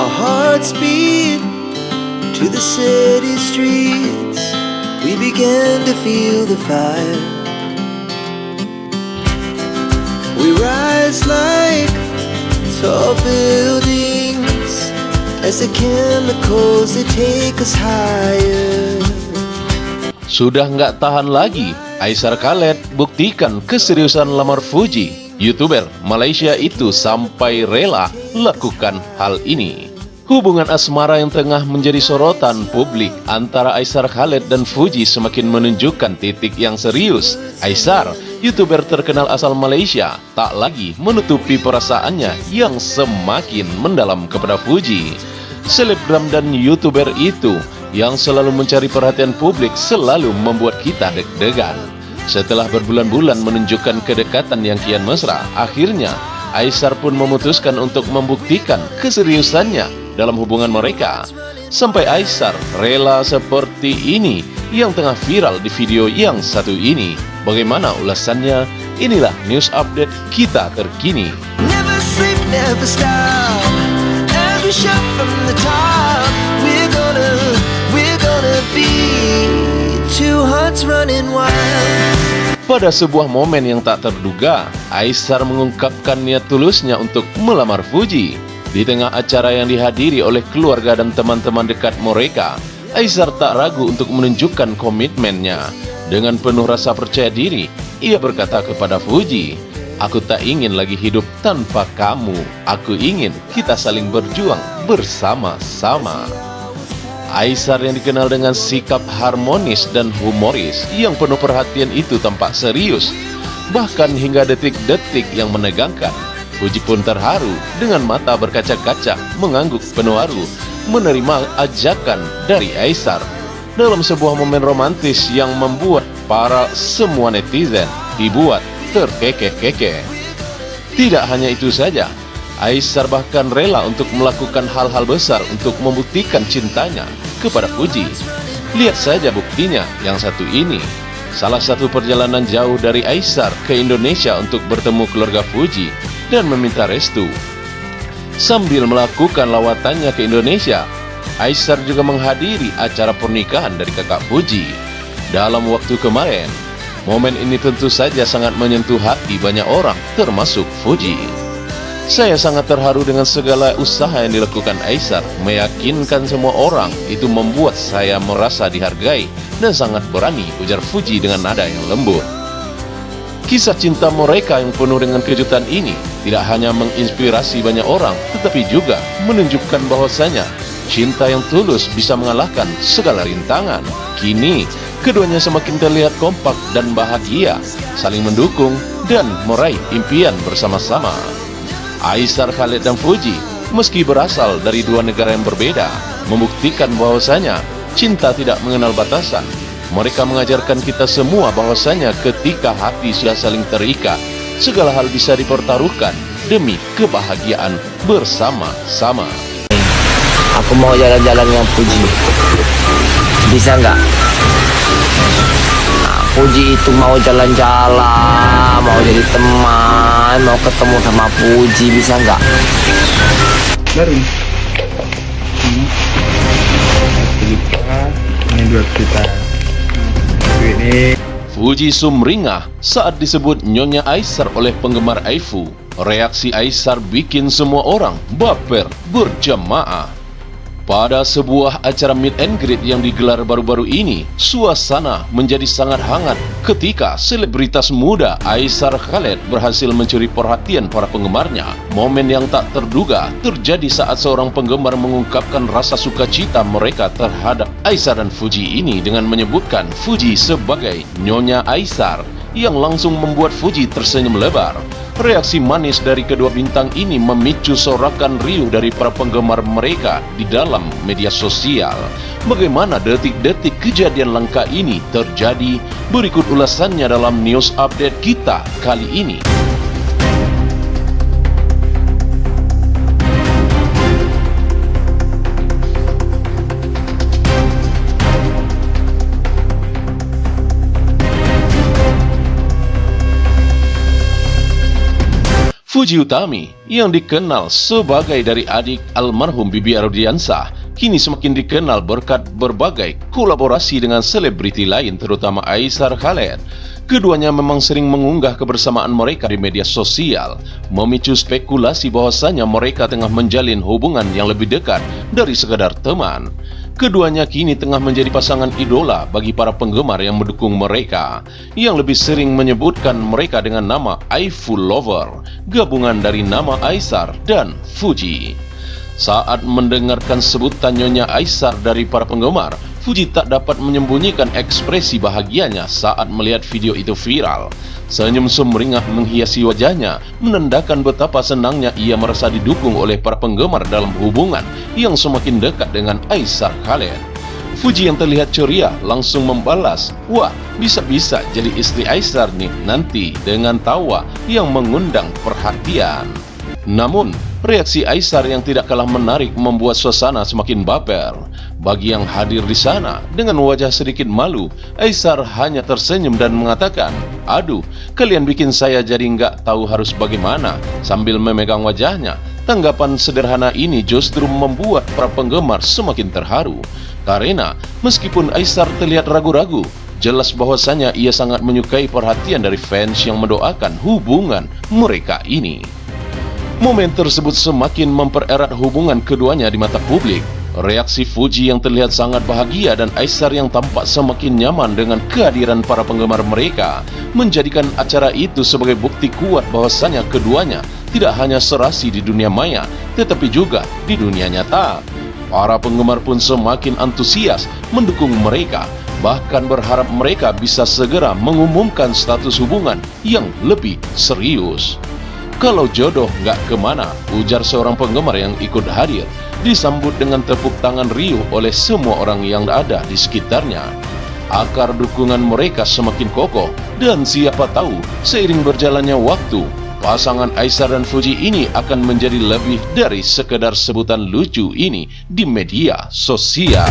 Our hearts beat to the city streets. We began to feel the fire. We rise like tall buildings as the chemicals they take us higher. Sudah nggak tahan lagi, Aisar Khaled buktikan keseriusan lamar Fuji. YouTuber Malaysia itu sampai rela lakukan hal ini. Hubungan asmara yang tengah menjadi sorotan publik antara Aisar Khaled dan Fuji semakin menunjukkan titik yang serius. Aisar, YouTuber terkenal asal Malaysia, tak lagi menutupi perasaannya yang semakin mendalam kepada Fuji. Selebgram dan YouTuber itu yang selalu mencari perhatian publik selalu membuat kita deg-degan. Setelah berbulan-bulan menunjukkan kedekatan yang kian mesra, akhirnya Aisar pun memutuskan untuk membuktikan keseriusannya dalam hubungan mereka. Sampai Aisar rela seperti ini yang tengah viral di video yang satu ini. Bagaimana ulasannya? Inilah news update kita terkini. Never sleep, never stop. Every shot from the top. We're gonna be two hearts running wild. Pada sebuah momen yang tak terduga, Aisar mengungkapkan niat tulusnya untuk melamar Fuji. Di tengah acara yang dihadiri oleh keluarga dan teman-teman dekat mereka, Aisar tak ragu untuk menunjukkan komitmennya. Dengan penuh rasa percaya diri, ia berkata kepada Fuji, "Aku tak ingin lagi hidup tanpa kamu. Aku ingin kita saling berjuang bersama-sama." Aisar yang dikenal dengan sikap harmonis dan humoris yang penuh perhatian itu tampak serius. Bahkan hingga detik-detik yang menegangkan, Fuji pun terharu dengan mata berkaca-kaca, mengangguk penuh haru, menerima ajakan dari Aisar. Dalam sebuah momen romantis yang membuat para semua netizen dibuat terkekeh-kekeh. Tidak hanya itu saja, Aisar bahkan rela untuk melakukan hal-hal besar untuk membuktikan cintanya kepada Fuji. Lihat saja buktinya yang satu ini. Salah satu perjalanan jauh dari Aisar ke Indonesia untuk bertemu keluarga Fuji dan meminta restu. Sambil melakukan lawatannya ke Indonesia, Aisar juga menghadiri acara pernikahan dari kakak Fuji. Dalam waktu kemarin, momen ini tentu saja sangat menyentuh hati banyak orang, termasuk Fuji. Saya sangat terharu dengan segala usaha yang dilakukan Aisar, meyakinkan semua orang. Itu membuat saya merasa dihargai dan sangat berani, ujar Fuji dengan nada yang lembut. Kisah cinta mereka yang penuh dengan kejutan ini tidak hanya menginspirasi banyak orang, tetapi juga menunjukkan bahwasanya cinta yang tulus bisa mengalahkan segala rintangan. Kini, keduanya semakin terlihat kompak dan bahagia, saling mendukung dan meraih impian bersama-sama. Aisar Khaled dan Fuji, meski berasal dari dua negara yang berbeda, membuktikan bahwasanya cinta tidak mengenal batasan. Mereka mengajarkan kita semua bahwasanya ketika hati sudah saling terikat, segala hal bisa dipertaruhkan demi kebahagiaan bersama-sama. Aku mau jalan-jalan dengan Fuji. Bisa nggak? Fuji itu mau jalan-jalan, mau jadi teman, mau ketemu sama Fuji, bisa nggak? Baru ini 2 juta ini. Fuji sumringah saat disebut Nyonya Aisar oleh penggemar Aifu. Reaksi Aisar bikin semua orang baper berjamaah. Pada sebuah acara meet and greet yang digelar baru-baru ini, suasana menjadi sangat hangat ketika selebritas muda Aisar Khaled berhasil mencuri perhatian para penggemarnya. Momen yang tak terduga terjadi saat seorang penggemar mengungkapkan rasa sukacita mereka terhadap Aisar dan Fuji ini dengan menyebutkan Fuji sebagai Nyonya Aisar, yang langsung membuat Fuji tersenyum lebar. Reaksi manis dari kedua bintang ini memicu sorakan riuh dari para penggemar mereka di dalam media sosial. Bagaimana detik-detik kejadian langka ini terjadi? Berikut ulasannya dalam news update kita kali ini. Fuji Utami yang dikenal sebagai dari adik almarhum Bibi Ardiansah kini semakin dikenal berkat berbagai kolaborasi dengan selebriti lain terutama Aisar Khaled. Keduanya memang sering mengunggah kebersamaan mereka di media sosial, memicu spekulasi bahwasanya mereka tengah menjalin hubungan yang lebih dekat dari sekadar teman. Keduanya kini tengah menjadi pasangan idola bagi para penggemar yang mendukung mereka, yang lebih sering menyebutkan mereka dengan nama Aifu Lover, gabungan dari nama Aisar dan Fuji. Saat mendengarkan sebutan Nyonya Aisar dari para penggemar, Fuji tak dapat menyembunyikan ekspresi bahagianya saat melihat video itu viral. Senyum sumringah menghiasi wajahnya, menandakan betapa senangnya ia merasa didukung oleh para penggemar dalam hubungan yang semakin dekat dengan Aisar Khaled. Fuji yang terlihat ceria langsung membalas, "Wah, bisa-bisa jadi istri Aisar nih nanti," dengan tawa yang mengundang perhatian. Namun, reaksi Aisar yang tidak kalah menarik membuat suasana semakin baper. Bagi yang hadir di sana, dengan wajah sedikit malu, Aisar hanya tersenyum dan mengatakan, "Aduh, kalian bikin saya jadi nggak tahu harus bagaimana," sambil memegang wajahnya. Tanggapan sederhana ini justru membuat para penggemar semakin terharu. Karena meskipun Aisar terlihat ragu-ragu, jelas bahwasanya ia sangat menyukai perhatian dari fans yang mendoakan hubungan mereka ini. Momen tersebut semakin mempererat hubungan keduanya di mata publik. Reaksi Fuji yang terlihat sangat bahagia dan Aisar yang tampak semakin nyaman dengan kehadiran para penggemar mereka menjadikan acara itu sebagai bukti kuat bahwasanya keduanya tidak hanya serasi di dunia maya tetapi juga di dunia nyata. Para penggemar pun semakin antusias mendukung mereka, bahkan berharap mereka bisa segera mengumumkan status hubungan yang lebih serius. "Kalau jodoh nggak kemana," ujar seorang penggemar yang ikut hadir, disambut dengan tepuk tangan riuh oleh semua orang yang ada di sekitarnya. Akar dukungan mereka semakin kokoh dan siapa tahu seiring berjalannya waktu, pasangan Aisar dan Fuji ini akan menjadi lebih dari sekedar sebutan lucu ini di media sosial.